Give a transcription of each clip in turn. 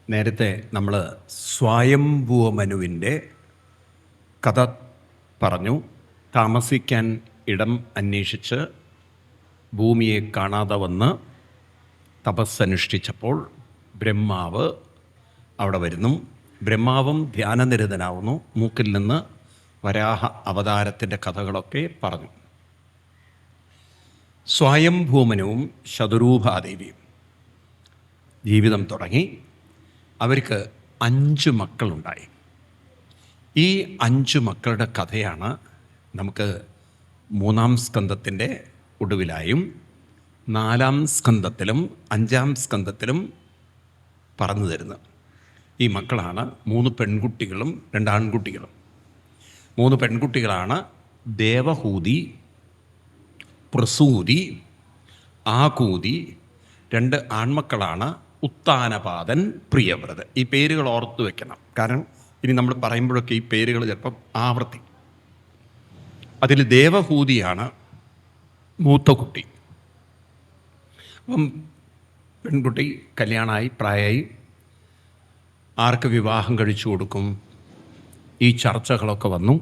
നേരത്തെ നമ്മൾ സ്വയംഭൂവ മനുവിൻ്റെ കഥ പറഞ്ഞു. താമസിക്കാൻ ഇടം അന്വേഷിച്ച് ഭൂമിയെ കാണാതെ വന്ന് തപസ്സനുഷ്ഠിച്ചപ്പോൾ ബ്രഹ്മാവ് അവിടെ വരുന്നു. ബ്രഹ്മാവും ധ്യാനനിരതനാവുന്നു. മൂക്കിൽ നിന്ന് വരാഹ അവതാരത്തിൻ്റെ കഥകളൊക്കെ പറഞ്ഞു. സ്വയംഭൂമനുവും ശതരൂപാദേവിയും ജീവിതം തുടങ്ങി. അവർക്ക് 5 മക്കളുണ്ടായി. ഈ 5 മക്കളുടെ കഥയാണ് നമുക്ക് 3-ാം സ്കന്ധത്തിൻ്റെ ഒടുവിലായും 4-ാം സ്കന്ധത്തിലും 5-ാം സ്കന്ധത്തിലും പറഞ്ഞു തരുന്നത്. ഈ മക്കളാണ് 3 പെൺകുട്ടികളും 2 ആൺകുട്ടികളും. 3 പെൺകുട്ടികളാണ് ദേവഹൂതി, പ്രസൂതി, ആകൂതി. 2 ആൺമക്കളാണ് ഉത്താനപാദൻ, പ്രിയവ്രത. ഈ പേരുകൾ ഓർത്തു വെക്കണം, കാരണം ഇനി നമ്മൾ പറയുമ്പോഴൊക്കെ ഈ പേരുകൾ ചിലപ്പം ആവർത്തിക്കും. അതിൽ ദേവഹൂതിയാണ് മൂത്ത കുട്ടി. അപ്പം പെൺകുട്ടി കല്യാണമായി, പ്രായമായി. ആർക്ക് വിവാഹം കഴിച്ചു കൊടുക്കും? ഈ ചർച്ചകളൊക്കെ വന്നു.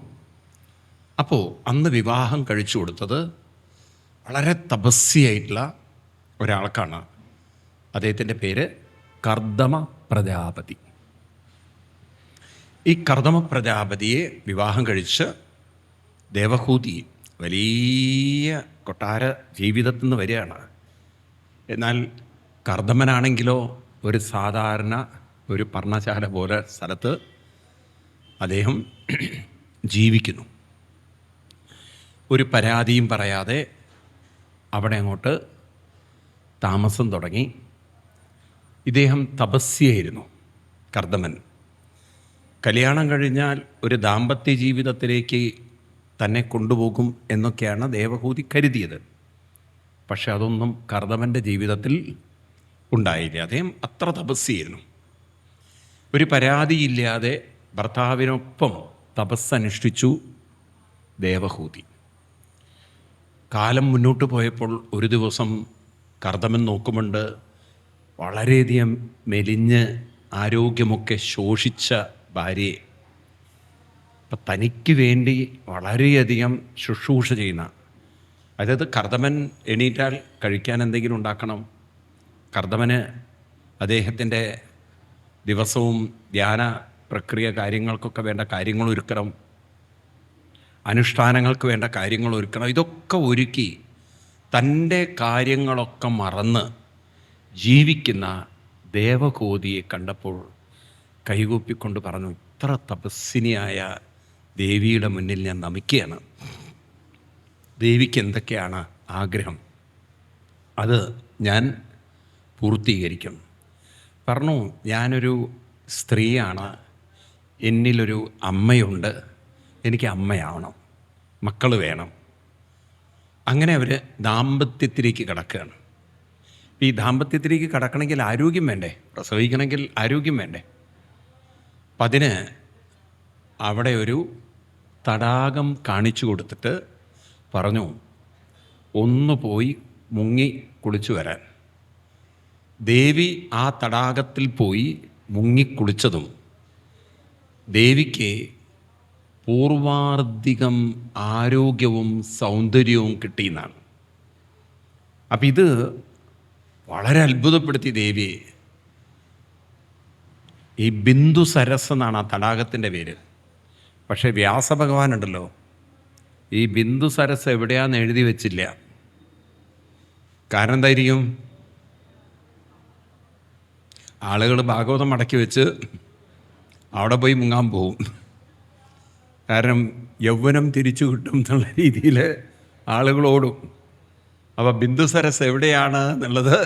അപ്പോൾ അന്ന് വിവാഹം കഴിച്ചു കൊടുത്തത് വളരെ തപസ്യായിട്ടുള്ള ഒരാൾക്കാണ്. അദ്ദേഹത്തിൻ്റെ പേര് കർദമ പ്രജാപതി. ഈ കർദമ പ്രജാപതിയെ വിവാഹം കഴിച്ച് ദേവഹൂതി വലിയ കൊട്ടാര ജീവിതത്തിൽ നിന്ന് വരികയാണ്. എന്നാൽ കർദമനാണെങ്കിലോ ഒരു സാധാരണ ഒരു പർണശാല പോലെ സ്ഥലത്ത് അദ്ദേഹം ജീവിക്കുന്നു. ഒരു പരാതിയും പറയാതെ അവിടെ അങ്ങോട്ട് താമസം തുടങ്ങി. ഇദ്ദേഹം തപസ്യായിരുന്നു കർദമൻ. കല്യാണം കഴിഞ്ഞാൽ ഒരു ദാമ്പത്യ ജീവിതത്തിലേക്ക് തന്നെ കൊണ്ടുപോകും എന്നൊക്കെയാണ് ദേവഹൂതി കരുതിയത്. പക്ഷെ അതൊന്നും കർദമൻ്റെ ജീവിതത്തിൽ ഉണ്ടായില്ല. അദ്ദേഹം അത്ര തപസ്യായിരുന്നു. ഒരു പരാതിയില്ലാതെ ഭർത്താവിനൊപ്പം തപസ്സനുഷ്ഠിച്ചു ദേവഹൂതി. കാലം മുന്നോട്ട് പോയപ്പോൾ ഒരു ദിവസം കർദമൻ നോക്കുമുണ്ട്, വളരെയധികം മെലിഞ്ഞ് ആരോഗ്യമൊക്കെ ശോഷിച്ച ഭാര്യയെ. അപ്പം തനിക്ക് വേണ്ടി വളരെയധികം ശുശ്രൂഷ ചെയ്യുന്ന, അതായത് കർദമൻ എണീറ്റാൽ കഴിക്കാൻ എന്തെങ്കിലും ഉണ്ടാക്കണം. കർദമന് അദ്ദേഹത്തിൻ്റെ ദിവസവും ധ്യാന പ്രക്രിയ കാര്യങ്ങൾക്കൊക്കെ വേണ്ട കാര്യങ്ങൾ ഒരുക്കണം, അനുഷ്ഠാനങ്ങൾക്ക് വേണ്ട കാര്യങ്ങൾ ഒരുക്കണം. ഇതൊക്കെ ഒരുക്കി തൻ്റെ കാര്യങ്ങളൊക്കെ മറന്ന് ജീവിക്കുന്ന ദേവഹൂതിയെ കണ്ടപ്പോൾ കൈകൂപ്പിക്കൊണ്ട് പറഞ്ഞു, ഇത്ര തപസ്വിനിയായ ദേവിയുടെ മുന്നിൽ ഞാൻ നമിക്കുകയാണ്. ദേവിക്ക് എന്തൊക്കെയാണ് ആഗ്രഹം, അത് ഞാൻ പൂർത്തീകരിക്കും. പറഞ്ഞു, ഞാനൊരു സ്ത്രീയാണ്, എന്നിലൊരു അമ്മയുണ്ട്, എനിക്ക് അമ്മയാവണം, മക്കൾ വേണം. അങ്ങനെ അവർ ദാമ്പത്യത്തിലേക്ക് കടക്കുകയാണ്. ഈ ദാമ്പത്യത്തിലേക്ക് കടക്കണമെങ്കിൽ ആരോഗ്യം വേണ്ടേ? പ്രസവിക്കണമെങ്കിൽ ആരോഗ്യം വേണ്ടേ? അപ്പം അതിന് അവിടെ ഒരു തടാകം കാണിച്ചു കൊടുത്തിട്ട് പറഞ്ഞു, ഒന്ന് പോയി മുങ്ങി കുളിച്ചു വരാൻ. ദേവി ആ തടാകത്തിൽ പോയി മുങ്ങിക്കുളിച്ചതും ദേവിക്ക് പൂർവാർധികം ആരോഗ്യവും സൗന്ദര്യവും കിട്ടിയെന്നാണ്. അപ്പം ഇത് വളരെ അത്ഭുതപ്പെടുത്തി ദേവിയെ. ഈ ബിന്ദു സരസ് എന്നാണ് ആ തടാകത്തിൻ്റെ പേര്. പക്ഷേ വ്യാസഭഗവാൻ ഉണ്ടല്ലോ, ഈ ബിന്ദു സരസ് എവിടെയാണെന്ന് എഴുതി വെച്ചില്ല. കാരണം എന്തായിരിക്കും? ആളുകൾ ഭാഗവതം മടക്കി വെച്ച് അവിടെ പോയി മുങ്ങാൻ പോവും. കാരണം യൗവനം തിരിച്ചു കിട്ടും എന്നുള്ള രീതിയിൽ ആളുകളോടും. അപ്പോൾ ബിന്ദു സരസ് എവിടെയാണ് എന്നുള്ളത്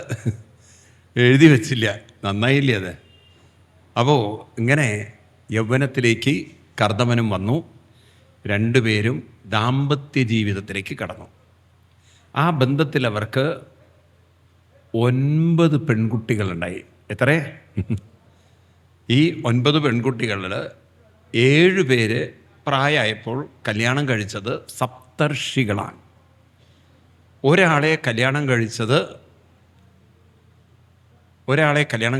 എഴുതി വച്ചില്ല. നന്നായില്ലേ അത്? അപ്പോൾ ഇങ്ങനെ യൗവനത്തിലേക്ക് കർദമനും വന്നു. 2 പേരും ദാമ്പത്യ ജീവിതത്തിലേക്ക് കടന്നു. ആ ബന്ധത്തിൽ അവർക്ക് 9 പെൺകുട്ടികളുണ്ടായി. എത്ര? ഈ 9 പെൺകുട്ടികളിൽ 7 പേര് പ്രായമായപ്പോൾ കല്യാണം കഴിച്ചത് സപ്തർഷികളാണ്. ഒരാളെ കല്യാണം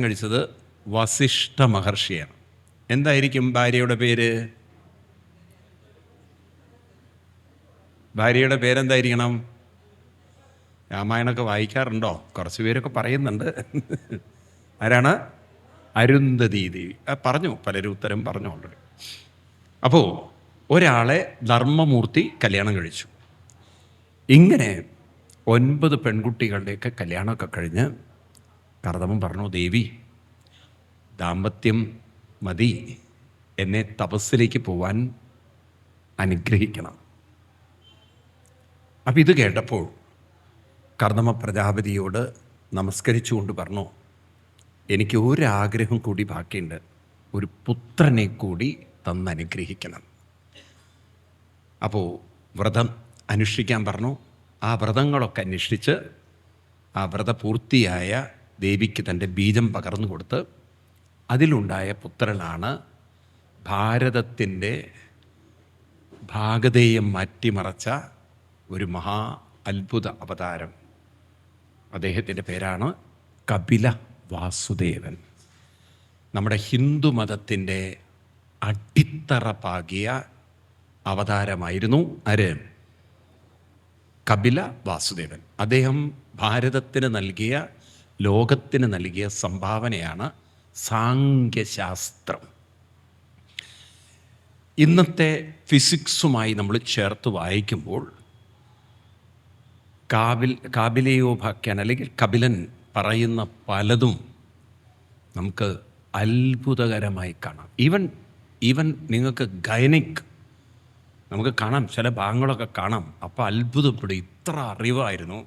കഴിച്ചത് വസിഷ്ഠ മഹർഷിയാണ്. എന്തായിരിക്കും ഭാര്യയുടെ പേര്? ഭാര്യയുടെ പേരെന്തായിരിക്കണം? രാമായണമൊക്കെ വായിക്കാറുണ്ടോ? കുറച്ച് പേരൊക്കെ പറയുന്നുണ്ട്. ആരാണ്? അരുന്ധതി ദേവി. പറഞ്ഞു, പലരും ഉത്തരം പറഞ്ഞു ഓൾറെഡി. അപ്പോൾ ഒരാളെ ധർമ്മമൂർത്തി കല്യാണം കഴിച്ചു. ഇങ്ങനെ 9 പെൺകുട്ടികളുടെയൊക്കെ കല്യാണമൊക്കെ കഴിഞ്ഞ് കർദമൻ പറഞ്ഞു, ദേവി ദാമ്പത്യം മതി, എന്നെ തപസ്സിലേക്ക് പോവാൻ അനുഗ്രഹിക്കണം. അപ്പം ഇത് കേട്ടപ്പോൾ കർദമ പ്രജാപതിയോട് നമസ്കരിച്ചുകൊണ്ട് പറഞ്ഞു, എനിക്ക് ഒരാഗ്രഹം കൂടി ബാക്കിയുണ്ട്, ഒരു പുത്രനെ കൂടി തന്നനുഗ്രഹിക്കണം. അപ്പോൾ വ്രതം അനുഷ്ഠിക്കാൻ പറഞ്ഞു. ആ വ്രതങ്ങളൊക്കെ അന്വേഷിച്ച് ആ വ്രതപൂർത്തിയായ ദേവിക്ക് തൻ്റെ ബീജം പകർന്നു കൊടുത്ത് അതിലുണ്ടായ പുത്രനാണ് ഭാരതത്തിൻ്റെ ഭാഗധേയം മാറ്റിമറച്ച ഒരു മഹാ അത്ഭുത അവതാരം. അദ്ദേഹത്തിൻ്റെ പേരാണ് കപില വാസുദേവൻ. നമ്മുടെ ഹിന്ദു മതത്തിൻ്റെ അടിത്തറ പാകിയ അവതാരമായിരുന്നു ആര്? കപില വാസുദേവൻ. അദ്ദേഹം ഭാരതത്തിന് നൽകിയ, ലോകത്തിന് നൽകിയ സംഭാവനയാണ് സാംഖ്യശാസ്ത്രം. ഇന്നത്തെ ഫിസിക്സുമായി നമ്മൾ ചേർത്ത് വായിക്കുമ്പോൾ കാബിലയോപാഖ്യാൻ അല്ലെങ്കിൽ കപിലൻ പറയുന്ന പലതും നമുക്ക് അത്ഭുതകരമായി കാണാം. ഈവൻ നിങ്ങൾക്ക് ഗൈനിക് നമുക്ക് കാണാം, ചില ഭാഗങ്ങളൊക്കെ കാണാം. അപ്പോൾ അത്ഭുതപ്പെടും, ഇത്ര അറിവായിരുന്നു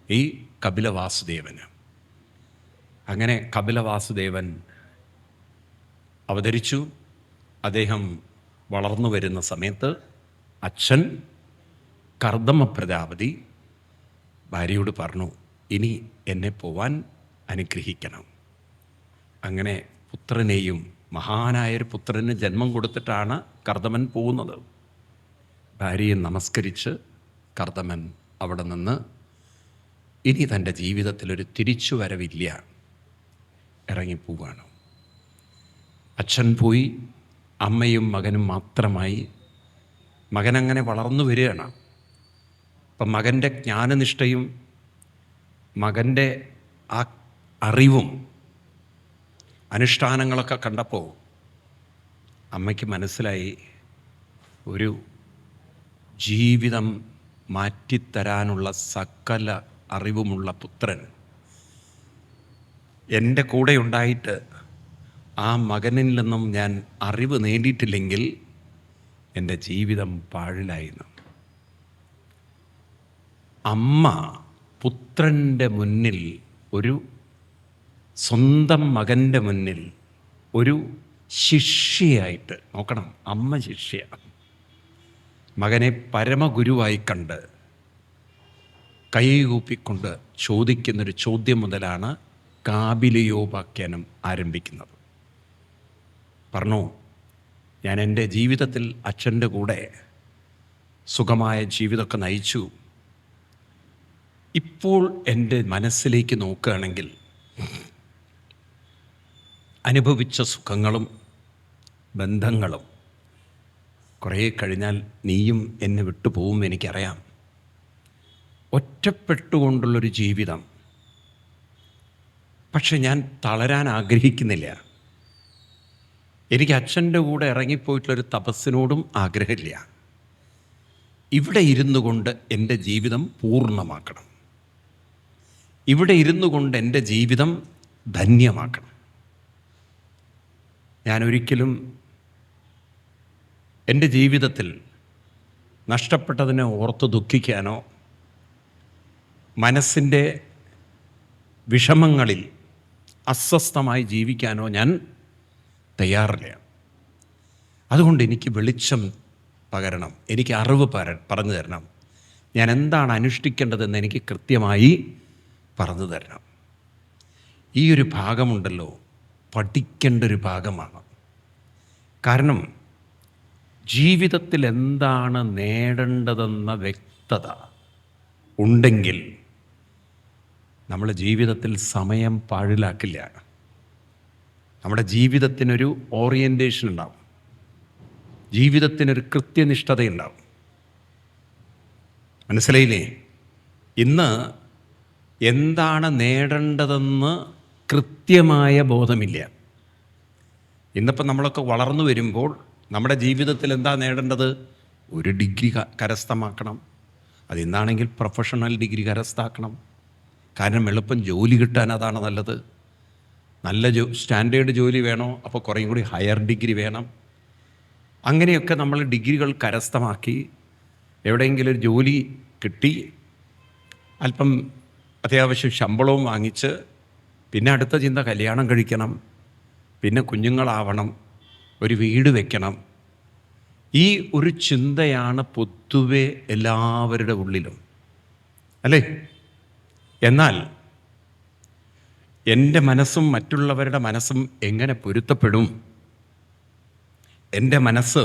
ഈ കപിലവാസുദേവന്. അങ്ങനെ കപിലവാസുദേവൻ അവതരിച്ചു. അദ്ദേഹം വളർന്നു വരുന്ന സമയത്ത് അച്ഛൻ കർദമ പ്രജാപതി ഭാര്യയോട് പറഞ്ഞു, ഇനി എന്നെ പോവാൻ അനുഗ്രഹിക്കണം. അങ്ങനെ പുത്രനെയും, മഹാനായൊരു പുത്രന് ജന്മം കൊടുത്തിട്ടാണ് കർദമൻ പോകുന്നത്. ഭാര്യയെ നമസ്കരിച്ച് കർദമൻ അവിടെ നിന്ന് ഇനി തൻ്റെ ജീവിതത്തിലൊരു തിരിച്ചുവരവില്ല, ഇറങ്ങിപ്പോവുകയാണ്. അച്ഛൻ പോയി, അമ്മയും മകനും മാത്രമായി. മകനങ്ങനെ വളർന്നു വരികയാണ്. അപ്പം മകൻ്റെ ജ്ഞാനനിഷ്ഠയും മകൻ്റെ ആ അറിവും അനുഷ്ഠാനങ്ങളൊക്കെ കണ്ടപ്പോൾ അമ്മയ്ക്ക് മനസ്സിലായി, ഒരു ജീവിതം മാറ്റിത്തരാനുള്ള സകല അറിവുമുള്ള പുത്രൻ എൻ്റെ കൂടെ ഉണ്ടായിട്ട് ആ മകനിൽ നിന്നും ഞാൻ അറിവ് നേടിയിട്ടില്ലെങ്കിൽ എൻ്റെ ജീവിതം പാഴിലായിരുന്നു. അമ്മ പുത്രൻ്റെ മുന്നിൽ, ഒരു സ്വന്തം മകൻ്റെ മുന്നിൽ ഒരു ശിഷ്യയായിട്ട്, നോക്കണം, അമ്മ ശിഷ്യ, മകനെ പരമഗുരുവായി കണ്ട് കൈകൂപ്പിക്കൊണ്ട് ചോദിക്കുന്നൊരു ചോദ്യം മുതലാണ് കാബിലയോപാഖ്യാനം ആരംഭിക്കുന്നത്. പറഞ്ഞു, ഞാൻ എൻ്റെ ജീവിതത്തിൽ അച്ഛൻ്റെ കൂടെ സുഖമായ ജീവിതമൊക്കെ നയിച്ചു. ഇപ്പോൾ എൻ്റെ മനസ്സിലേക്ക് നോക്കുകയാണെങ്കിൽ അനുഭവിച്ച സുഖങ്ങളും ബന്ധങ്ങളും കുറേ കഴിഞ്ഞാൽ നീയും എന്നെ വിട്ടുപോകും, എനിക്കറിയാം. ഒറ്റപ്പെട്ടുകൊണ്ടുള്ളൊരു ജീവിതം. പക്ഷെ ഞാൻ തളരാൻ ആഗ്രഹിക്കുന്നില്ല. എനിക്ക് അച്ഛൻ്റെ കൂടെ ഇറങ്ങിപ്പോയിട്ടുള്ളൊരു തപസ്സിനോടും ആഗ്രഹമില്ല. ഇവിടെ ഇരുന്നു കൊണ്ട് എൻ്റെ ജീവിതം പൂർണ്ണമാക്കണം. ഇവിടെ ഇരുന്നു കൊണ്ട് എൻ്റെ ജീവിതം ധന്യമാക്കണം. ഞാനൊരിക്കലും എൻ്റെ ജീവിതത്തിൽ നഷ്ടപ്പെട്ടതിനെ ഓർത്ത് ദുഃഖിക്കാനോ മനസ്സിൻ്റെ വിഷമങ്ങളിൽ അസ്വസ്ഥമായി ജീവിക്കാനോ ഞാൻ തയ്യാറില്ല. അതുകൊണ്ട് എനിക്ക് വെളിച്ചം പകരണം, എനിക്ക് അറിവ് പറഞ്ഞു തരണം, ഞാൻ എന്താണ് അനുഷ്ഠിക്കേണ്ടതെന്ന് എനിക്ക് കൃത്യമായി പറഞ്ഞു തരണം. ഈ ഒരു ഭാഗമുണ്ടല്ലോ, പഠിക്കേണ്ട ഒരു ഭാഗമാണ്. കാരണം ജീവിതത്തിൽ എന്താണ് നേടേണ്ടതെന്ന വ്യക്തത ഉണ്ടെങ്കിൽ നമ്മൾ ജീവിതത്തിൽ സമയം പാഴിലാക്കില്ല. നമ്മുടെ ജീവിതത്തിനൊരു ഓറിയൻറ്റേഷൻ ഉണ്ടാവും, ജീവിതത്തിനൊരു കൃത്യനിഷ്ഠതയുണ്ടാവും. മനസ്സിലായില്ലേ? ഇന്ന് എന്താണ് നേടേണ്ടതെന്ന് കൃത്യമായ ബോധമില്ല. ഇന്നിപ്പോൾ നമ്മളൊക്കെ വളർന്നു വരുമ്പോൾ നമ്മുടെ ജീവിതത്തിൽ എന്താ നേടേണ്ടത്? ഒരു ഡിഗ്രി കരസ്ഥമാക്കണം. അതിന്നാണെങ്കിൽ പ്രൊഫഷണൽ ഡിഗ്രി കരസ്ഥാക്കണം. കാരണം എളുപ്പം ജോലി കിട്ടാൻ അതാണ് നല്ലത്. നല്ല സ്റ്റാൻഡേർഡ് ജോലി വേണോ? അപ്പോൾ കുറേയും കൂടി ഹയർ ഡിഗ്രി വേണം. അങ്ങനെയൊക്കെ നമ്മൾ ഡിഗ്രികൾ കരസ്ഥമാക്കി എവിടെയെങ്കിലും ഒരു ജോലി കിട്ടി അല്പം അത്യാവശ്യം ശമ്പളവും വാങ്ങിച്ച് പിന്നെ അടുത്ത ചിന്ത കല്യാണം കഴിക്കണം, പിന്നെ കുഞ്ഞുങ്ങളാവണം, ഒരു വീട് വെക്കണം. ഈ ഒരു ചിന്തയാണ് പൊതുവെ എല്ലാവരുടെ ഉള്ളിലും, അല്ലേ? എന്നാൽ എൻ്റെ മനസ്സും മറ്റുള്ളവരുടെ മനസ്സും എങ്ങനെ പൊരുത്തപ്പെടും? എൻ്റെ മനസ്സ്,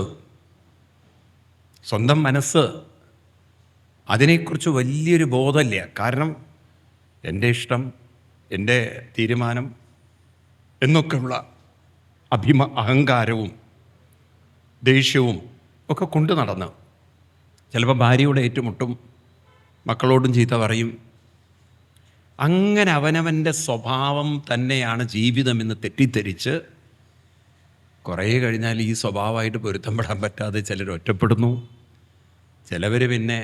സ്വന്തം മനസ്സ്, അതിനെക്കുറിച്ച് വലിയൊരു ബോധമില്ല. കാരണം എൻ്റെ ഇഷ്ടം, എൻ്റെ തീരുമാനം എന്നൊക്കെയുള്ള അഹങ്കാരവും ദേഷ്യവും ഒക്കെ കൊണ്ടു നടന്ന് ചിലപ്പോൾ ഭാര്യയോട് ഏറ്റുമുട്ടും, മക്കളോടും ചീത്ത പറയും. അങ്ങനെ അവനവൻ്റെ സ്വഭാവം തന്നെയാണ് ജീവിതമെന്ന് തെറ്റിദ്ധരിച്ച് കുറേ കഴിഞ്ഞാൽ ഈ സ്വഭാവമായിട്ട് പൊരുത്തപ്പെടാൻ പറ്റാതെ ചിലർ ഒറ്റപ്പെടുന്നു. ചിലവർ പിന്നെ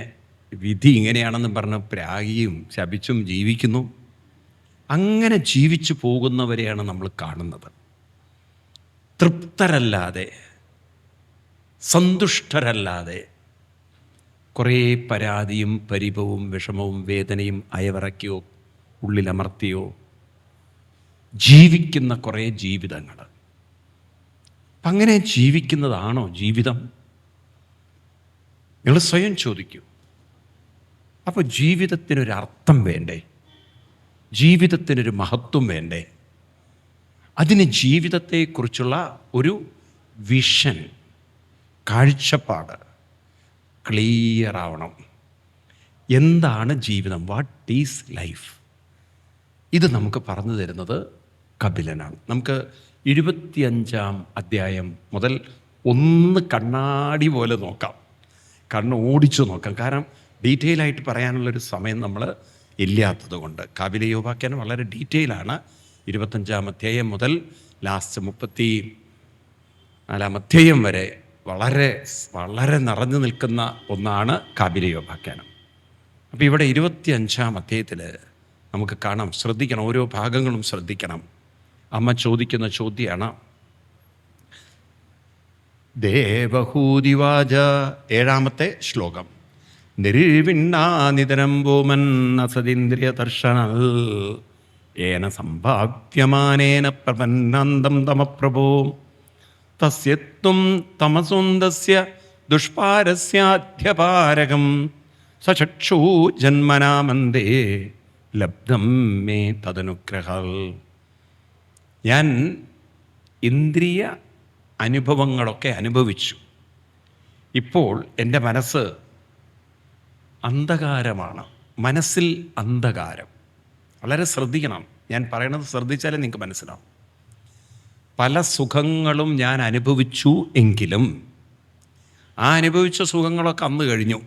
വിധി ഇങ്ങനെയാണെന്ന് പറഞ്ഞ് പ്രാഗിയും ശപിച്ചും ജീവിക്കുന്നു. അങ്ങനെ ജീവിച്ചു പോകുന്നവരെയാണ് നമ്മൾ കാണുന്നത്. തൃപ്തരല്ലാതെ, സന്തുഷ്ടരല്ലാതെ കുറേ പരാതിയും പരിഭവവും വിഷമവും വേദനയും അയവിറക്കിയോ ഉള്ളിലമർത്തിയോ ജീവിക്കുന്ന കുറേ ജീവിതങ്ങൾ. അങ്ങനെ ജീവിക്കുന്നതാണോ ജീവിതം? നിങ്ങൾ സ്വയം ചോദിക്കൂ. അപ്പോൾ ജീവിതത്തിനൊരർത്ഥം വേണ്ടേ? ജീവിതത്തിനൊരു മഹത്വം വേണ്ടേ? അതിന് ജീവിതത്തെക്കുറിച്ചുള്ള ഒരു വിഷൻ, കാഴ്ചപ്പാട് ക്ലിയർ ആവണം. എന്താണ് ജീവിതം? What is life? ഇത് നമുക്ക് പറഞ്ഞു തരുന്നത് കപിലനാണ്. നമുക്ക് 25-ാം അധ്യായം മുതൽ ഒന്ന് കണ്ണാടി പോലെ നോക്കാം, കണ്ണ് ഓടിച്ചു നോക്കാം. കാരണം ഡീറ്റെയിൽ ആയിട്ട് പറയാനുള്ളൊരു സമയം നമ്മൾ ഇല്ലാത്തത് കൊണ്ട്. കപിലയോപാഖ്യാനം വളരെ ഡീറ്റെയിലാണ്. 25-ാം അധ്യായം മുതൽ ലാസ്റ്റ് 34-ാം അധ്യായം വരെ വളരെ വളരെ നിറഞ്ഞു നിൽക്കുന്ന ഒന്നാണ് കപിലയോപാഖ്യാനം. അപ്പോൾ ഇവിടെ 25-ാം അധ്യായത്തിൽ നമുക്ക് കാണാം, ശ്രദ്ധിക്കണം, ഓരോ ഭാഗങ്ങളും ശ്രദ്ധിക്കണം. അമ്മ ചോദിക്കുന്ന ചോദ്യമാണ്. ദേവഹൂതിവാച, 7-ാമത്തെ ശ്ലോകം. നിർവിണ്ണാനിതരം ഭൂമൻ അസതീന്ദ്രിയ ദർശനൽ ഏന സംഭാവ്യമാനേന പ്രപന്നാന്തം തമപ്രഭോ തസ്യത്വം തമസുന്ദസ്യ ദുഷ്പാരസ്യാധ്യപാരകം സചക്ഷു ജന്മനാമന്ദേ ലബ്ധം മേ തദനുഗ്രഹൽ. ഞാൻ ഇന്ദ്രിയ അനുഭവങ്ങളൊക്കെ അനുഭവിച്ചു. ഇപ്പോൾ എൻ്റെ മനസ്സ് അന്ധകാരമാണ്. മനസ്സിൽ അന്ധകാരം. വളരെ ശ്രദ്ധിക്കണം, ഞാൻ പറയണത് ശ്രദ്ധിച്ചാലേ നിങ്ങൾക്ക് മനസ്സിലാവും. പല സുഖങ്ങളും ഞാൻ അനുഭവിച്ചു എങ്കിലും ആ അനുഭവിച്ച സുഖങ്ങളൊക്കെ അന്ന് കഴിഞ്ഞു.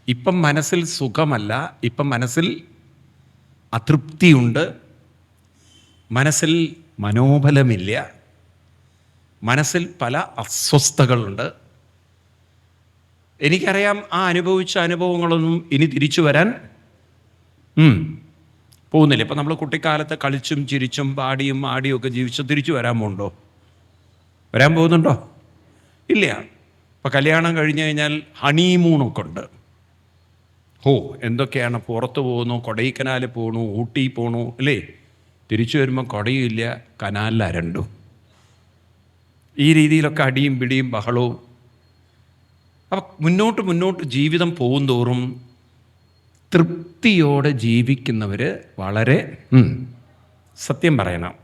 ഇപ്പം മനസ്സിൽ സുഖമല്ല, ഇപ്പം മനസ്സിൽ അതൃപ്തിയുണ്ട്, മനസ്സിൽ മനോബലമില്ല, മനസ്സിൽ പല അസ്വസ്ഥതകളുണ്ട്. എനിക്കറിയാം ആ അനുഭവിച്ച അനുഭവങ്ങളൊന്നും ഇനി തിരിച്ചു വരാൻ പോകുന്നില്ല. ഇപ്പം നമ്മൾ കുട്ടിക്കാലത്ത് കളിച്ചും ചിരിച്ചും പാടിയും ആടിയും ഒക്കെ ജീവിച്ച് തിരിച്ചു വരാൻ പോകുന്നുണ്ടോ? വരാൻ പോകുന്നുണ്ടോ? ഇല്ല. ഇപ്പം കല്യാണം കഴിഞ്ഞ് കഴിഞ്ഞാൽ ഹണിമൂണൊക്കെ ഉണ്ട്. എന്തൊക്കെയാണ്, പുറത്ത് പോകുന്നു, കൊടൈക്കനാൽ പോകണു, ഊട്ടി പോകണു, അല്ലേ? തിരിച്ചു വരുമ്പോൾ കൊടയുമില്ല, കനാലിൽ അരണ്ടു. ഈ രീതിയിലൊക്കെ അടിയും പിടിയും ബഹളവും. അപ്പം മുന്നോട്ട് ജീവിതം പോകുന്തോറും തൃപ്തിയോടെ ജീവിക്കുന്നവർ വളരെ, സത്യം പറയണം,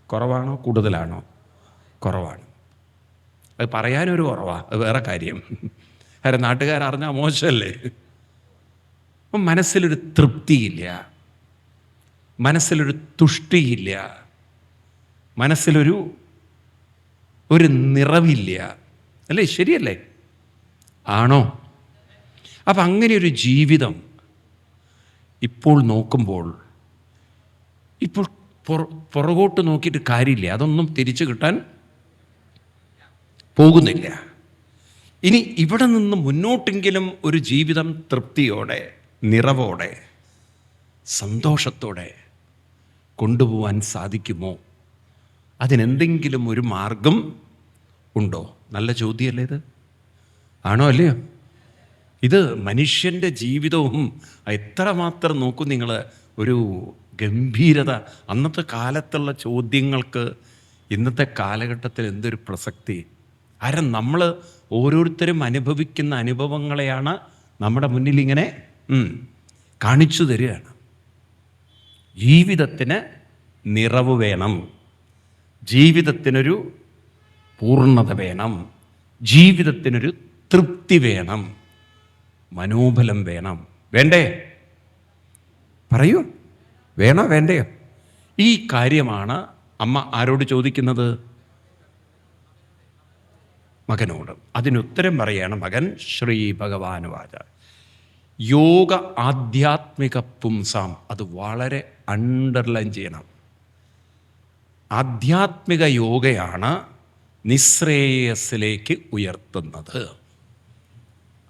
കുറവാണോ കൂടുതലാണോ? കുറവാണ്. അത് പറയാനൊരു കുറവാണ്, അത് വേറെ കാര്യം. കാരണം നാട്ടുകാരറിഞ്ഞാൽ മോശമല്ലേ? അപ്പം മനസ്സിലൊരു തൃപ്തിയില്ല, മനസ്സിലൊരു തുഷ്ടിയില്ല, മനസ്സിലൊരു നിറവില്ല. അല്ലേ? ശരിയല്ലേ? ആണോ? അപ്പം അങ്ങനെ ഒരു ജീവിതം ഇപ്പോൾ നോക്കുമ്പോൾ, ഇപ്പോൾ പുറകോട്ട് നോക്കിയിട്ട് കാര്യമില്ല, അതൊന്നും തിരിച്ചു കിട്ടാൻ പോകുന്നില്ല. ഇനി ഇവിടെ നിന്ന് മുന്നോട്ടെങ്കിലും ഒരു ജീവിതം തൃപ്തിയോടെ, നിറവോടെ, സന്തോഷത്തോടെ കൊണ്ടുപോകാൻ സാധിക്കുമോ? അതിനെന്തെങ്കിലും ഒരു മാർഗം ഉണ്ടോ? നല്ല ചോദ്യമല്ലേ ഇത്? ആണോ അല്ലയോ? ഇത് മനുഷ്യൻ്റെ ജീവിതവും എത്രമാത്രം നോക്കും നിങ്ങൾ, ഒരു ഗംഭീരത. അന്നത്തെ കാലത്തുള്ള ചോദ്യങ്ങൾക്ക് ഇന്നത്തെ കാലഘട്ടത്തിൽ എന്തൊരു പ്രസക്തി. കാരണം നമ്മൾ ഓരോരുത്തരും അനുഭവിക്കുന്ന അനുഭവങ്ങളെയാണ് നമ്മുടെ മുന്നിൽ ഇങ്ങനെ കാണിച്ചു തരികയാണ്. ജീവിതത്തിന് നിറവ് വേണം, ജീവിതത്തിനൊരു പൂർണ്ണത വേണം, ജീവിതത്തിനൊരു തൃപ്തി വേണം, മനോബലം വേണം. വേണ്ടേ? പറയൂ, വേണോ വേണ്ടയോ? ഈ കാര്യമാണ് അമ്മ ആരോട് ചോദിക്കുന്നത്? മകനോട്. അതിനുത്തരം പറയാണ് മകൻ. ശ്രീ ഭഗവാനുവാച യോഗ ആധ്യാത്മിക പുംസാം. അത് വളരെ അണ്ടർലൈൻ ചെയ്യണം. ആധ്യാത്മിക യോഗയാണ് നിശ്രേയസ്സിലേക്ക് ഉയർത്തുന്നത്.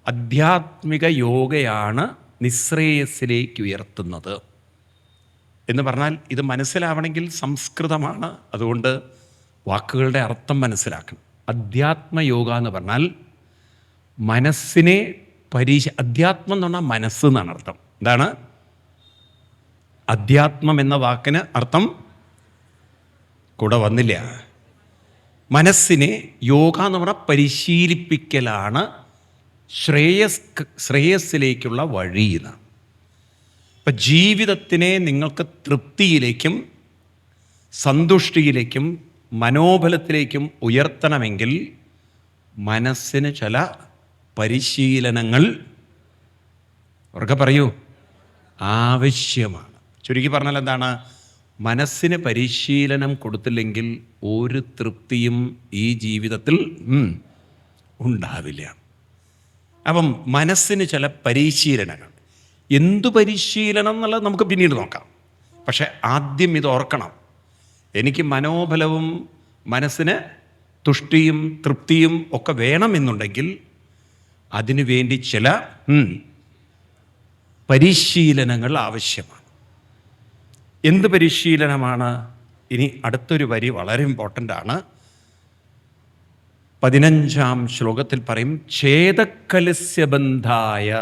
ആധ്യാത്മിക യോഗയാണ് നിശ്രേയസ്സിലേക്ക് ഉയർത്തുന്നത് എന്ന് പറഞ്ഞാൽ, ഇത് മനസ്സിലാവണമെങ്കിൽ സംസ്കൃതമാണ്, അതുകൊണ്ട് വാക്കുകളുടെ അർത്ഥം മനസ്സിലാക്കണം. അധ്യാത്മയോഗ എന്ന് പറഞ്ഞാൽ മനസ്സിനെ അധ്യാത്മം എന്ന് പറഞ്ഞാൽ മനസ്സ് എന്നാണ് അർത്ഥം. എന്താണ് അധ്യാത്മം എന്ന വാക്കിന് അർത്ഥം? കൂടെ വന്നില്ല. മനസ്സിനെ യോഗ എന്ന് പറഞ്ഞാൽ പരിശീലിപ്പിക്കലാണ് ശ്രേയസ്സിലേക്കുള്ള വഴി എന്നാണ്. ഇപ്പം ജീവിതത്തിനെ നിങ്ങൾക്ക് തൃപ്തിയിലേക്കും സന്തുഷ്ടിയിലേക്കും മനോബലത്തിലേക്കും ഉയർത്തണമെങ്കിൽ മനസ്സിന് ചില പരിശീലനങ്ങൾ, ഉറക്കെ പറയൂ, ആവശ്യമാണ്. ചുരുക്കി പറഞ്ഞാൽ എന്താണ്? മനസ്സിന് പരിശീലനം കൊടുത്തില്ലെങ്കിൽ ഒരു തൃപ്തിയും ഈ ജീവിതത്തിൽ ഉണ്ടാവില്ല. അപ്പം മനസ്സിന് ചില പരിശീലനങ്ങൾ. എന്തു പരിശീലനം എന്നുള്ളത് നമുക്ക് പിന്നീട് നോക്കാം. പക്ഷെ ആദ്യം ഇത് ഓർക്കണം. എനിക്ക് മനോബലവും മനസ്സിന് തുഷ്ടിയും തൃപ്തിയും ഒക്കെ വേണമെന്നുണ്ടെങ്കിൽ അതിനു വേണ്ടി ചില പരിശീലനങ്ങൾ ആവശ്യമാണ്. എന്ത് പരിശീലനമാണ്? ഇനി അടുത്തൊരു വരി വളരെ ഇമ്പോർട്ടൻ്റ് ആണ്. 15-ാം ശ്ലോകത്തിൽ പറയും, ഛേദക്കലസ്യ ബന്ധായ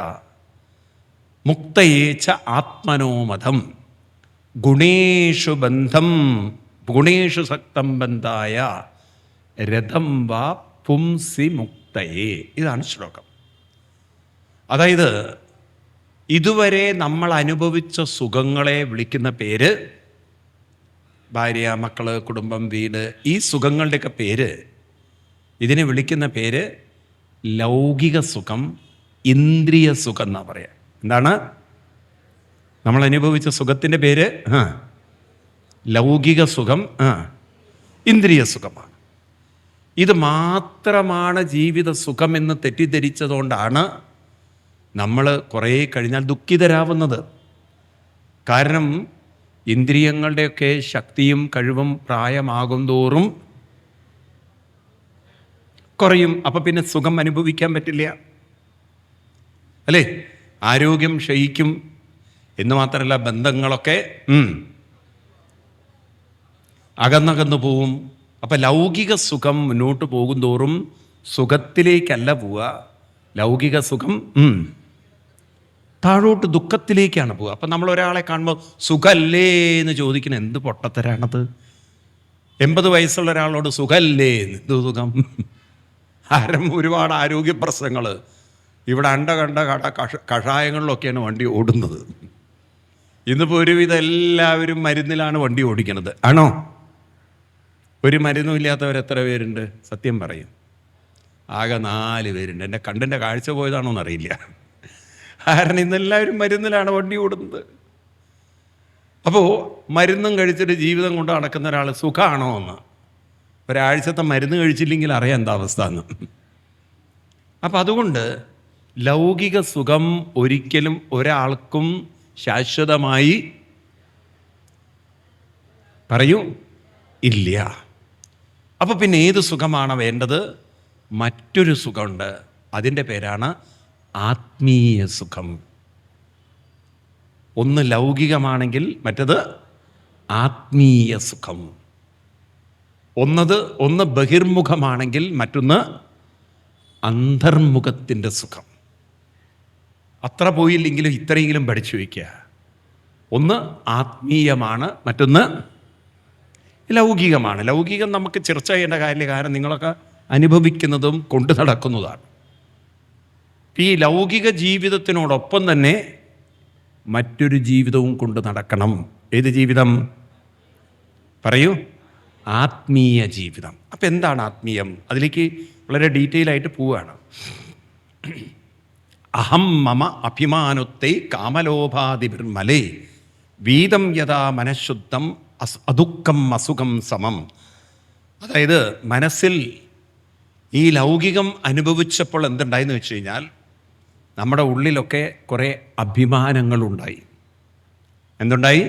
മുക്തയേച്ച ആത്മനോമതം ഗുണേഷു ബന്ധം ഗുണേഷു സക്തം ബന്ധായ രഥം വാ പുംസി മുക്തയേ. ഇതാണ് ശ്ലോകം. അതായത് ഇതുവരെ നമ്മൾ അനുഭവിച്ച സുഖങ്ങളെ വിളിക്കുന്ന പേര്, ഭാര്യ, മക്കള്, കുടുംബം, വീട്, ഈ സുഖങ്ങളുടെയൊക്കെ പേര്, ഇതിനെ വിളിക്കുന്ന പേര് ലൗകിക സുഖം, ഇന്ദ്രിയ സുഖം എന്നാ പറയാം. എന്താണ് നമ്മൾ അനുഭവിച്ച സുഖത്തിൻ്റെ പേര്? ലൗകിക സുഖം, ഇന്ദ്രിയ സുഖമാണ്. ഇത് മാത്രമാണ് ജീവിത സുഖം എന്ന് തെറ്റിദ്ധരിച്ചതുകൊണ്ടാണ് നമ്മൾ കുറേ കഴിഞ്ഞാൽ ദുഃഖിതരാവുന്നത്. കാരണം ഇന്ദ്രിയങ്ങളുടെയൊക്കെ ശക്തിയും കഴിവും പ്രായമാകും തോറും കുറയും. അപ്പം പിന്നെ സുഖം അനുഭവിക്കാൻ പറ്റില്ല, അല്ലേ? ആരോഗ്യം ക്ഷയിക്കും എന്ന് മാത്രമല്ല, ബന്ധങ്ങളൊക്കെ അകന്നകന്നു പോവും. അപ്പം ലൗകിക സുഖം മുന്നോട്ട് പോകും തോറും സുഖത്തിലേക്കല്ല പോവുക, ലൗകിക സുഖം താഴോട്ട് ദുഃഖത്തിലേക്കാണ് പോവുക. അപ്പം നമ്മൾ ഒരാളെ കാണുമ്പോൾ സുഖല്ലേ എന്ന് ചോദിക്കുന്നത് എന്ത് പൊട്ടത്തരാണത്? 80 വയസ്സുള്ള ഒരാളോട് സുഖല്ലേ, എന്ത് സുഖം? ഒരുപാട് ആരോഗ്യ പ്രശ്നങ്ങൾ. ഇവിടെ കണ്ട കഷായങ്ങളിലൊക്കെയാണ് വണ്ടി ഓടുന്നത്. ഇന്നിപ്പോൾ ഒരുവിധം എല്ലാവരും മരുന്നിലാണ് വണ്ടി ഓടിക്കുന്നത്, ആണോ? ഒരു മരുന്നും ഇല്ലാത്തവർ എത്ര പേരുണ്ട്? സത്യം പറയും, ആകെ 4 പേരുണ്ട്. എൻ്റെ കണ്ണിൻ്റെ കാഴ്ച പോയതാണോ എന്നറിയില്ല. കാരണം ഇന്നെല്ലാവരും മരുന്നിലാണ് വണ്ടി ഓടുന്നത്. അപ്പോൾ മരുന്നും കഴിച്ചിട്ട് ജീവിതം കൊണ്ട് നടക്കുന്ന ഒരാൾ സുഖമാണോ എന്ന് ഒരാഴ്ചത്തെ മരുന്ന് കഴിച്ചില്ലെങ്കിൽ അറിയാം എന്താ അവസ്ഥ എന്ന്. അപ്പം അതുകൊണ്ട് ലൗകിക സുഖം ഒരിക്കലും ഒരാൾക്കും ശാശ്വതമായി പറയൂ ഇല്ല. അപ്പോൾ പിന്നെ ഏത് സുഖമാണ് വേണ്ടത്? മറ്റൊരു സുഖമുണ്ട്, അതിൻ്റെ പേരാണ് ആത്മീയ സുഖം. ഒന്ന് ലൗകികമാണെങ്കിൽ മറ്റത് ആത്മീയ സുഖം. ഒന്ന് ബഹിർമുഖമാണെങ്കിൽ മറ്റൊന്ന് അന്തർമുഖത്തിൻ്റെ സുഖം. അത്ര പോയില്ലെങ്കിലും ഇത്രയെങ്കിലും പഠിച്ചു വയ്ക്കുക. ഒന്ന് ആത്മീയമാണ്, മറ്റൊന്ന് ലൗകികമാണ്. ലൗകികം നമുക്ക് ചർച്ച ചെയ്യേണ്ട കാര്യമില്ല, കാരണം നിങ്ങളൊക്കെ അനുഭവിക്കുന്നതും കൊണ്ടു നടക്കുന്നതാണ്. ഈ ലൗകിക ജീവിതത്തിനോടൊപ്പം തന്നെ മറ്റൊരു ജീവിതവും കൊണ്ട് നടക്കണം. ഏത് ജീവിതം പറയൂ? ആത്മീയ ജീവിതം. അപ്പം എന്താണ് ആത്മീയം? അതിലേക്ക് വളരെ ഡീറ്റെയിൽ ആയിട്ട് പോവുകയാണ്. അഹം മമ അഭിമാനത്തെ കാമലോഭാതിർമലേ വീതം യഥാ മനഃശുദ്ധം അദുഃഖം അസുഖം സമം. അതായത് മനസ്സിൽ ഈ ലൗകികം അനുഭവിച്ചപ്പോൾ എന്തുണ്ടായെന്ന് വെച്ച് കഴിഞ്ഞാൽ നമ്മുടെ ഉള്ളിലൊക്കെ കുറേ അഭിമാനങ്ങളുണ്ടായി. എന്തുണ്ടായി?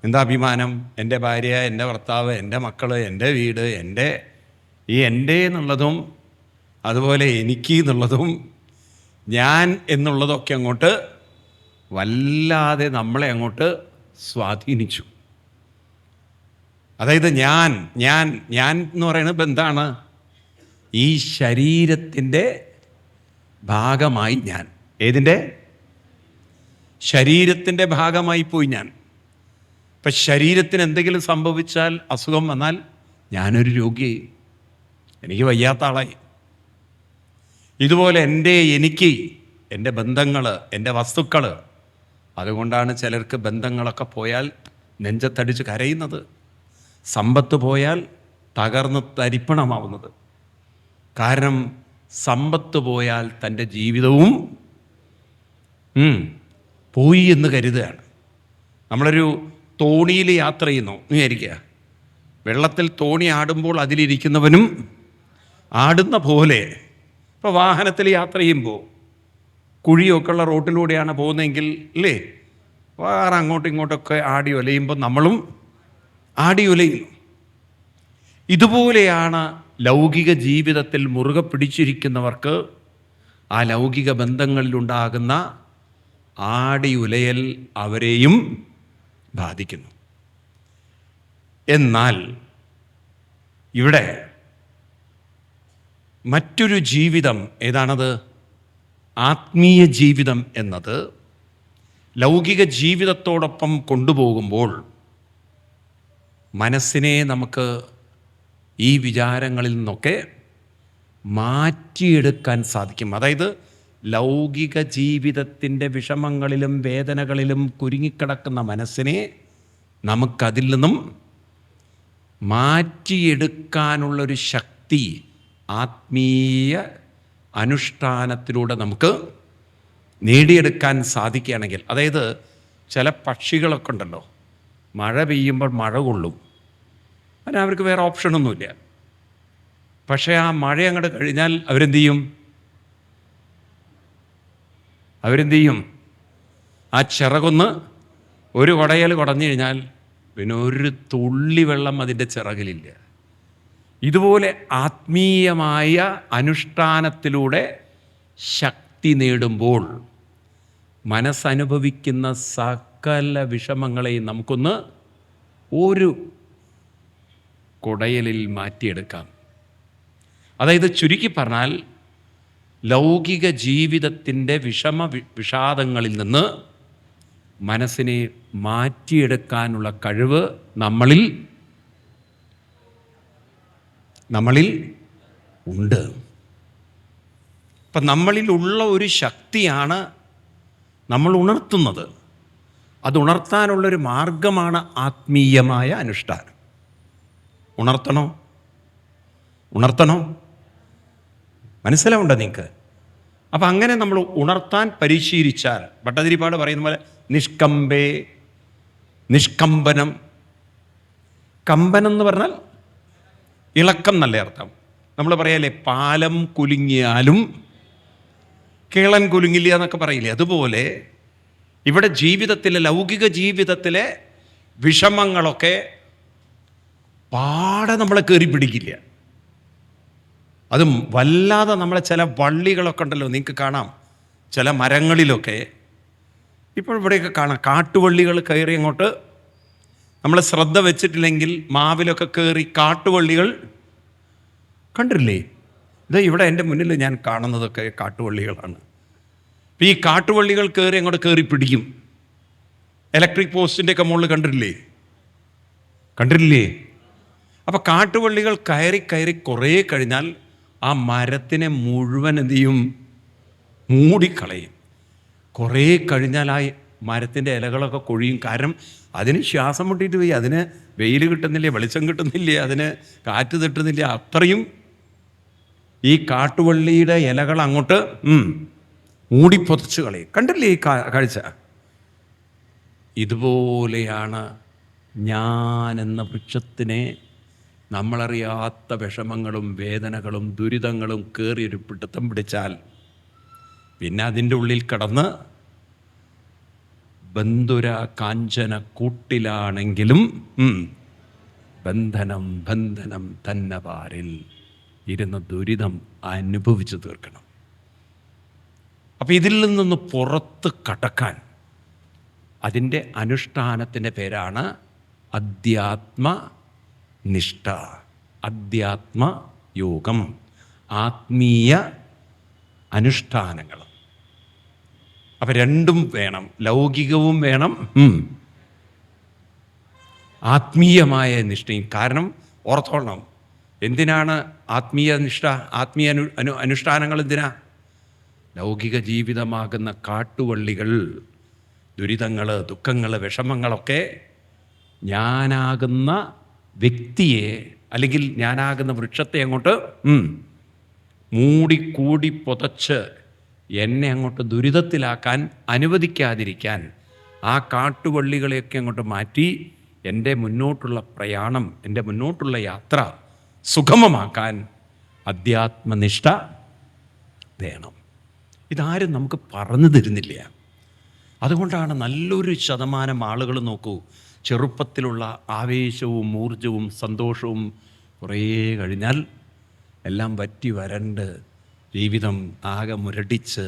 എന്താ അഭിമാനം? എൻ്റെ ഭാര്യ, എൻ്റെ ഭർത്താവ്, എൻ്റെ മക്കൾ, എൻ്റെ വീട്, എൻ്റെ എന്നുള്ളതും അതുപോലെ എനിക്ക് എന്നുള്ളതും ഞാൻ എന്നുള്ളതൊക്കെ അങ്ങോട്ട് വല്ലാതെ നമ്മളെ അങ്ങോട്ട് സ്വാധീനിച്ചു. അതായത് ഞാൻ എന്ന് പറയുന്നത് എന്താണ്? ഈ ശരീരത്തിൻ്റെ ഭാഗമായി ഞാൻ. ഏതിൻ്റെ? ശരീരത്തിൻ്റെ ഭാഗമായി പോയി ഞാൻ. ഇപ്പം ശരീരത്തിന് എന്തെങ്കിലും സംഭവിച്ചാൽ, അസുഖം വന്നാൽ ഞാനൊരു രോഗിയായി, എനിക്ക് വയ്യാത്ത ആളായി. ഇതുപോലെ എനിക്ക് എൻ്റെ ബന്ധങ്ങൾ, എൻ്റെ വസ്തുക്കൾ, അതുകൊണ്ടാണ് ചിലർക്ക് ബന്ധങ്ങളൊക്കെ പോയാൽ നെഞ്ചത്തടിച്ച് കരയുന്നത്, സമ്പത്ത് പോയാൽ തകർന്ന് തരിപ്പണമാവുന്നത്. കാരണം സമ്പത്ത് പോയാൽ തൻ്റെ ജീവിതവും പോയി എന്ന് കരുതുകയാണ്. നമ്മളൊരു തോണിയിൽ യാത്ര ചെയ്യുന്നു വിചാരിക്കുക. വെള്ളത്തിൽ തോണി ആടുമ്പോൾ അതിലിരിക്കുന്നവനും ആടുന്ന പോലെ, ഇപ്പോൾ വാഹനത്തിൽ യാത്ര ചെയ്യുമ്പോൾ കുഴിയൊക്കെ ഉള്ള റോട്ടിലൂടെയാണ് പോകുന്നതെങ്കിൽ അല്ലേ, വേറെ അങ്ങോട്ടും ഇങ്ങോട്ടൊക്കെ ആടി ഒലയുമ്പോൾ നമ്മളും ആടി ഒലയുന്നു. ഇതുപോലെയാണ് ലൗകിക ജീവിതത്തിൽ മുറുകെ പിടിച്ചിരിക്കുന്നവർക്ക് ആ ലൗകിക ബന്ധങ്ങളിലുണ്ടാകുന്ന ആടി ഉലയൽ അവരെയും ബാധിക്കുന്നു. എന്നാൽ ഇവിടെ മറ്റൊരു ജീവിതം ഏതാണത്? ആത്മീയ ജീവിതം എന്നത് ലൗകിക ജീവിതത്തോടൊപ്പം കൊണ്ടുപോകുമ്പോൾ മനസ്സിനെ നമുക്ക് ഈ വിചാരങ്ങളിൽ നിന്നൊക്കെ മാറ്റിയെടുക്കാൻ സാധിക്കും. അതായത് ലൗകിക ജീവിതത്തിൻ്റെ വിഷമങ്ങളിലും വേദനകളിലും കുരുങ്ങിക്കിടക്കുന്ന മനസ്സിനെ നമുക്കതിൽ നിന്നും മാറ്റിയെടുക്കാനുള്ളൊരു ശക്തി ആത്മീയ അനുഷ്ഠാനത്തിലൂടെ നമുക്ക് നേടിയെടുക്കാൻ സാധിക്കുകയാണെങ്കിൽ, അതായത് ചില പക്ഷികളൊക്കെ ഉണ്ടല്ലോ, മഴ പെയ്യുമ്പോൾ മഴ കൊള്ളും, അതിന് അവർക്ക് വേറെ ഓപ്ഷനൊന്നുമില്ല. പക്ഷേ ആ മഴ അങ്ങോട്ട് കഴിഞ്ഞാൽ അവരെന്ത് ചെയ്യും? ആ ചിറകൊന്ന് ഒരു കുടയൽ കുടഞ്ഞു കഴിഞ്ഞാൽ പിന്നെ ഒരു തുള്ളി വെള്ളം അതിൻ്റെ ചിറകിലില്ല. ഇതുപോലെ ആത്മീയമായ അനുഷ്ഠാനത്തിലൂടെ ശക്തി നേടുമ്പോൾ മനസ്സനുഭവിക്കുന്ന സകല വിഷമങ്ങളെയും നമുക്കൊന്ന് ഒരു കുടയലിൽ മാറ്റിയെടുക്കാം. അതായത് ചുരുക്കി പറഞ്ഞാൽ ലൗകിക ജീവിതത്തിൻ്റെ വിഷാദങ്ങളിൽ നിന്ന് മനസ്സിനെ മാറ്റിയെടുക്കാനുള്ള കഴിവ് നമ്മളിൽ ഉണ്ട്. അപ്പം നമ്മളിലുള്ള ഒരു ശക്തിയാണ് നമ്മൾ ഉണർത്തുന്നത്. അത് ഉണർത്താനുള്ളൊരു മാർഗമാണ് ആത്മീയമായ അനുഷ്ഠാനം. ഉണർത്തണോ? മനസ്സിലാവുണ്ടോ നിങ്ങൾക്ക്? അപ്പം അങ്ങനെ നമ്മൾ ഉണർത്താൻ പരിശീലിച്ചാൽ, ഭട്ടതിരിപ്പാട് പറയുന്ന പോലെ നിഷ്കമ്പേ, നിഷ്കമ്പനം. കമ്പനം എന്ന് പറഞ്ഞാൽ ഇളക്കം നല്ല അർത്ഥം. നമ്മൾ പറയാലേ പാലം കുലുങ്ങിയാലും കേളൻ കുലുങ്ങില്ല എന്നൊക്കെ പറയില്ലേ, അതുപോലെ ഇവിടെ ജീവിതത്തിലെ, ലൗകിക ജീവിതത്തിലെ വിഷമങ്ങളൊക്കെ പാടെ നമ്മളെ കയറി പിടിക്കില്ല. അതും വല്ലാതെ നമ്മളെ ചില വള്ളികളൊക്കെ ഉണ്ടല്ലോ, നിങ്ങൾക്ക് കാണാം ചില മരങ്ങളിലൊക്കെ, ഇപ്പോൾ ഇവിടെയൊക്കെ കാണാം കാട്ടുവള്ളികൾ കയറി അങ്ങോട്ട്, നമ്മൾ ശ്രദ്ധ വെച്ചിട്ടില്ലെങ്കിൽ മാവിലൊക്കെ കയറി കാട്ടുവള്ളികൾ കണ്ടില്ലേ? ഇത് ഇവിടെ എൻ്റെ മുന്നിൽ ഞാൻ കാണുന്നതൊക്കെ കാട്ടുവള്ളികളാണ്. ഈ കാട്ടുവള്ളികൾ കയറി അങ്ങോട്ട് കയറി പിടിക്കും. ഇലക്ട്രിക് പോസ്റ്റിൻ്റെ ഒക്കെ മുകളിൽ കണ്ടിട്ടില്ലേ? അപ്പം കാട്ടുവള്ളികൾ കയറി കയറി കുറേ കഴിഞ്ഞാൽ ആ മരത്തിനെ മുഴുവൻ എന്ത് ചെയ്യും? മൂടിക്കളയും. കുറേ കഴിഞ്ഞാൽ ആ മരത്തിൻ്റെ ഇലകളൊക്കെ കൊഴിയും. കാരണം അതിന് ശ്വാസം മുട്ടിയിട്ട് പോയി, അതിന് വെയിൽ കിട്ടുന്നില്ല, വെളിച്ചം കിട്ടുന്നില്ല, അതിന് കാറ്റ് തട്ടുന്നില്ല. അത്രയും ഈ കാട്ടുവള്ളിയുടെ ഇലകൾ അങ്ങോട്ട് മൂടിപ്പൊതച്ച് കളയും. കണ്ടില്ലേ ഈ കാഴ്ച? ഇതുപോലെയാണ് ഞാൻ എന്ന വൃക്ഷത്തിനെ നമ്മളറിയാത്ത വിഷമങ്ങളും വേദനകളും ദുരിതങ്ങളും കയറിയൊരു പിടുത്തം പിടിച്ചാൽ പിന്നെ അതിൻ്റെ ഉള്ളിൽ കടന്ന് ബന്ധുര കാഞ്ചന കൂട്ടിലാണെങ്കിലും ബന്ധനം ബന്ധനം തന്നെ പാരിൽ ഇരുന്ന് ദുരിതം അനുഭവിച്ചു തീർക്കണം. അപ്പം ഇതിൽ നിന്നൊന്ന് പുറത്ത് കടക്കാൻ അതിൻ്റെ അനുഷ്ഠാനത്തിൻ്റെ പേരാണ് അധ്യാത്മനിഷ്ഠ, അധ്യാത്മയോഗം, ആത്മീയ അനുഷ്ഠാനങ്ങൾ. അപ്പം രണ്ടും വേണം, ലൗകികവും വേണം, ആത്മീയമായ നിഷ്ഠയും. കാരണം ഓർത്തോളണം, എന്തിനാണ് ആത്മീയ നിഷ്ഠ, ആത്മീയ അനുഷ്ഠാനങ്ങൾ എന്തിനാ? ലൗകിക ജീവിതമാകുന്ന കാട്ടുവള്ളികൾ, ദുരിതങ്ങൾ, ദുഃഖങ്ങൾ, വിഷമങ്ങളൊക്കെ ഞാനാകുന്ന വ്യക്തിയെ അല്ലെങ്കിൽ ഞാനാകുന്ന വൃക്ഷത്തെ അങ്ങോട്ട് മൂടിക്കൂടി പുതച്ച് എന്നെ അങ്ങോട്ട് ദുരിതത്തിലാക്കാൻ അനുവദിക്കാതിരിക്കാൻ, ആ കാട്ടുവള്ളികളെയൊക്കെ അങ്ങോട്ട് മാറ്റി എൻ്റെ മുന്നോട്ടുള്ള പ്രയാണം, എൻ്റെ മുന്നോട്ടുള്ള യാത്ര സുഗമമാക്കാൻ അധ്യാത്മനിഷ്ഠ വേണം. ഇതാരും നമുക്ക് പറഞ്ഞു തരുന്നില്ല. അതുകൊണ്ടാണ് നല്ലൊരു ശതമാനം ആളുകൾ നോക്കൂ, ചെറുപ്പത്തിലുള്ള ആവേശവും ഊർജവും സന്തോഷവും കുറേ കഴിഞ്ഞാൽ എല്ലാം വറ്റി വരണ്ട് ജീവിതം ആകെ മുരടിച്ച്,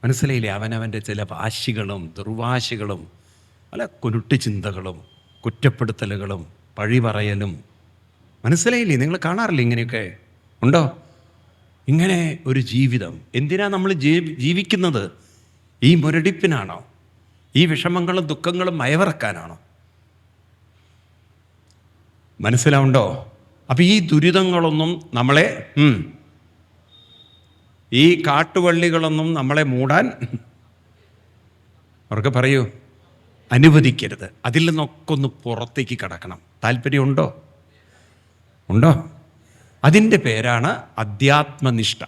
മനസ്സിലായില്ലേ? അവനവൻ്റെ ചില വാശികളും ദുർവാശികളും പല കുരുട്ട് ചിന്തകളും കുറ്റപ്പെടുത്തലുകളും പഴി പറയലും, മനസ്സിലായില്ലേ? നിങ്ങൾ കാണാറില്ലേ ഇങ്ങനെയൊക്കെ? ഉണ്ടോ ഇങ്ങനെ ഒരു ജീവിതം? എന്തിനാ നമ്മൾ ജീവിക്കുന്നത്? ഈ മുരടിപ്പിനാണോ? ഈ വിഷമങ്ങളും ദുഃഖങ്ങളും മയവിറക്കാനാണോ? മനസ്സിലാവുണ്ടോ? അപ്പം ഈ ദുരിതങ്ങളൊന്നും നമ്മളെ, ഈ കാട്ടുവള്ളികളൊന്നും നമ്മളെ മൂടാൻ അവർക്ക് പറയൂ അനുവദിക്കരുത്. അതിൽ നിന്നൊക്കെ ഒന്ന് പുറത്തേക്ക് കടക്കണം. താല്പര്യമുണ്ടോ? ഉണ്ടോ? അതിൻ്റെ പേരാണ് അധ്യാത്മനിഷ്ഠ.